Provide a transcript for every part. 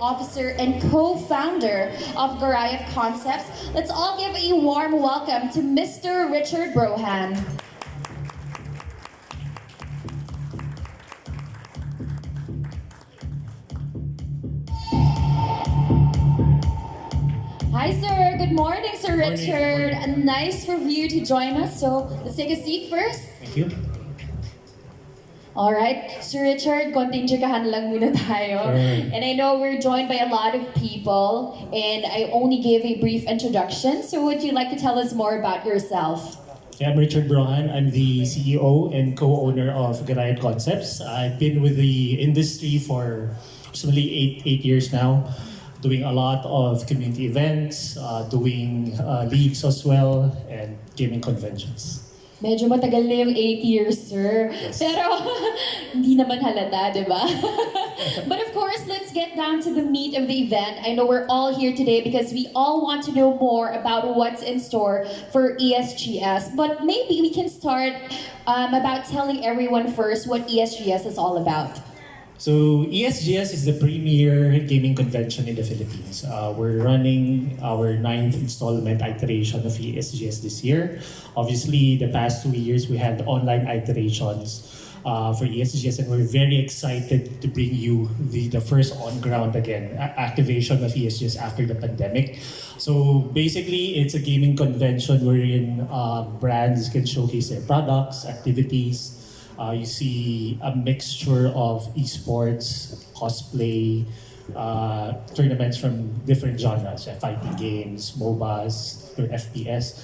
Officer and co-founder of Gariath Concepts. Let's all give a warm welcome to Mr. Richard Brojan. Hi, sir. Good morning, Sir Richard. Nice for you to join us. So let's take a seat first. Thank you. Alright, Sir Richard, konting tsikahan lang muna tayo. Sure. And I know we're joined by a lot of people, and I only gave a brief introduction. So would you like to tell us more about yourself? Yeah, I'm Richard Brojan. I'm the CEO and co-owner of Gariath Concepts. I've been with the industry for approximately eight years now, doing a lot of community events, doing leagues as well, and gaming conventions. Medyo matagal na yung 8 years, sir. Yes. Pero hindi naman halata, di ba? But of course, let's get down to the meat of the event. I know we're all here today because we all want to know more about what's in store for ESGS. But maybe we can start about telling everyone first what ESGS is all about. So ESGS is the premier gaming convention in the Philippines. We're running our 9th installment iteration of ESGS this year. Obviously, the past 2 years we had online iterations for ESGS, and we're very excited to bring you the first on-ground again activation of ESGS after the pandemic. So basically, it's a gaming convention wherein brands can showcase their products, activities. You see a mixture of esports, cosplay, tournaments from different genres, fighting games, MOBAs, or FPS.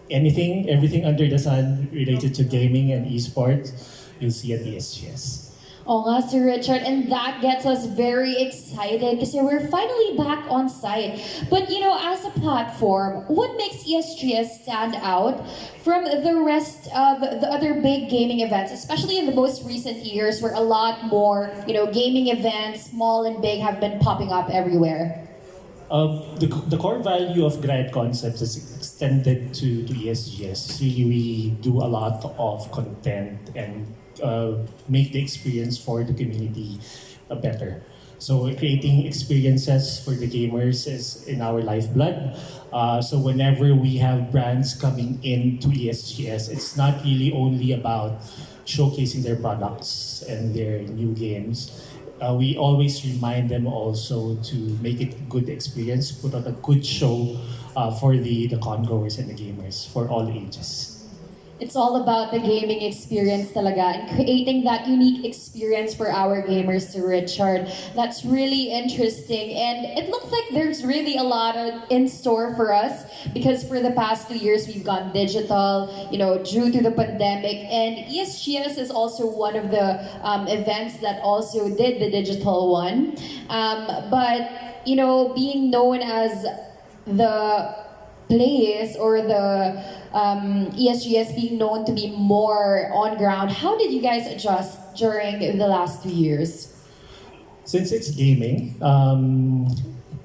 Everything under the sun related to gaming and esports, you'll see at ESGS. Oo nga, Sir Richard, and that gets us very excited kasi we're finally back on site. But you know, as a platform, what makes ESGS stand out from the rest of the other big gaming events, especially in the most recent years where a lot more, gaming events, small and big, have been popping up everywhere? The core value of Gariath Concepts is extended to ESGS. Really, we do a lot of content and make the experience for the community better. So creating experiences for the gamers is in our lifeblood. So whenever we have brands coming into ESGS, it's not really only about showcasing their products and their new games. We always remind them also to make it a good experience, put on a good show for the congoers and the gamers for all ages. It's all about the gaming experience talaga and creating that unique experience for our gamers, Sir Richard. That's really interesting, and it looks like there's really a lot in store for us because for the past 2 years we've gone digital, due to the pandemic, and ESGS is also one of the events that also did the digital one. But being known as the place or the ESGS being known to be more on ground, how did you guys adjust during the last 2 years? Since it's gaming,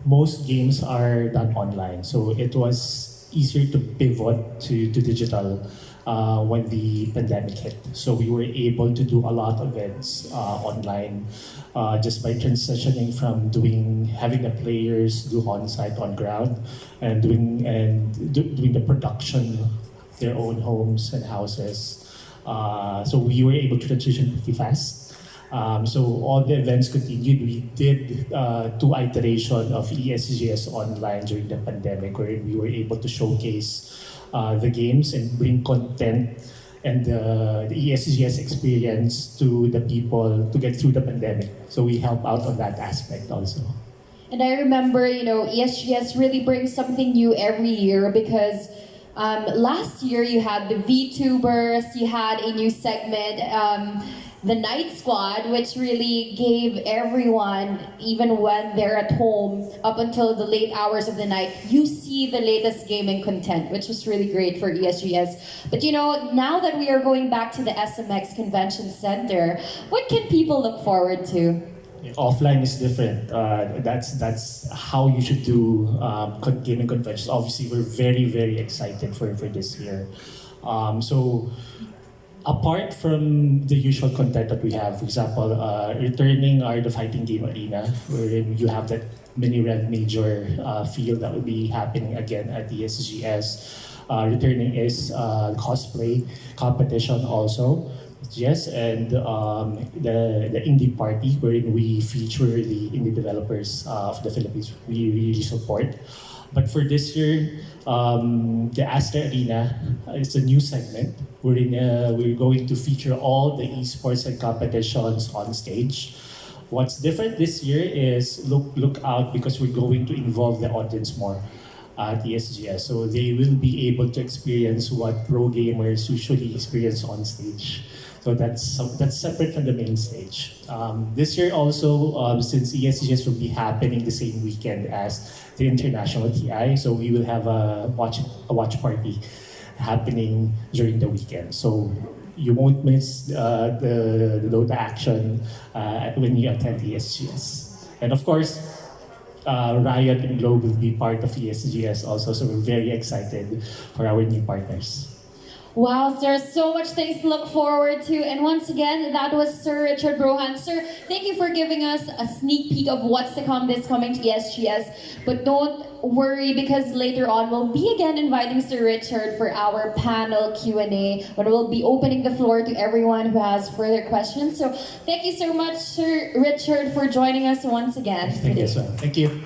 most games are done online. So it was easier to pivot to digital when the pandemic hit. So we were able to do a lot of events online just by transitioning from having the players do on-site, on-ground, and doing the production of their own homes and houses. So we were able to transition pretty fast. So all the events continued. We did 2 iterations of ESGS online during the pandemic, where we were able to showcase the games and bring content and the ESGS experience to the people to get through the pandemic. So we help out on that aspect also. And I remember, ESGS really brings something new every year because last year you had the VTubers, you had a new segment, the Night Squad, which really gave everyone, even when they're at home, up until the late hours of the night, you see the latest gaming content, which was really great for ESGS. But now that we are going back to the SMX Convention Center, what can people look forward to? Offline is different. That's how you should do gaming conventions. Obviously, we're very, very excited for this year. So apart from the usual content that we have, for example, returning are the fighting game arena, wherein you have that mini red major field that will be happening again at the ESGS. Returning is cosplay competition also. Yes, and the indie party wherein we feature the indie developers of the Philippines. We really support. But for this year, the Astra Arena is a new segment wherein we're going to feature all the esports and competitions on stage. What's different this year is look out because we're going to involve the audience more at the ESGS. So they will be able to experience what pro gamers usually experience on stage. So that's separate from the main stage. This year also, since ESGS will be happening the same weekend as the International TI, so we will have a watch party happening during the weekend. So you won't miss the Dota action when you attend ESGS. And of course, Riot and Globe will be part of ESGS also, so we're very excited for our new partners. Wow, sir, so much things to look forward to. And once again, that was Sir Richard Brojan. Sir, thank you for giving us a sneak peek of what's to come this coming to ESGS. But don't worry, because later on, we'll be again inviting Sir Richard for our panel Q&A, when we'll be opening the floor to everyone who has further questions. So thank you so much, Sir Richard, for joining us once again. Thank you, sir. Thank you.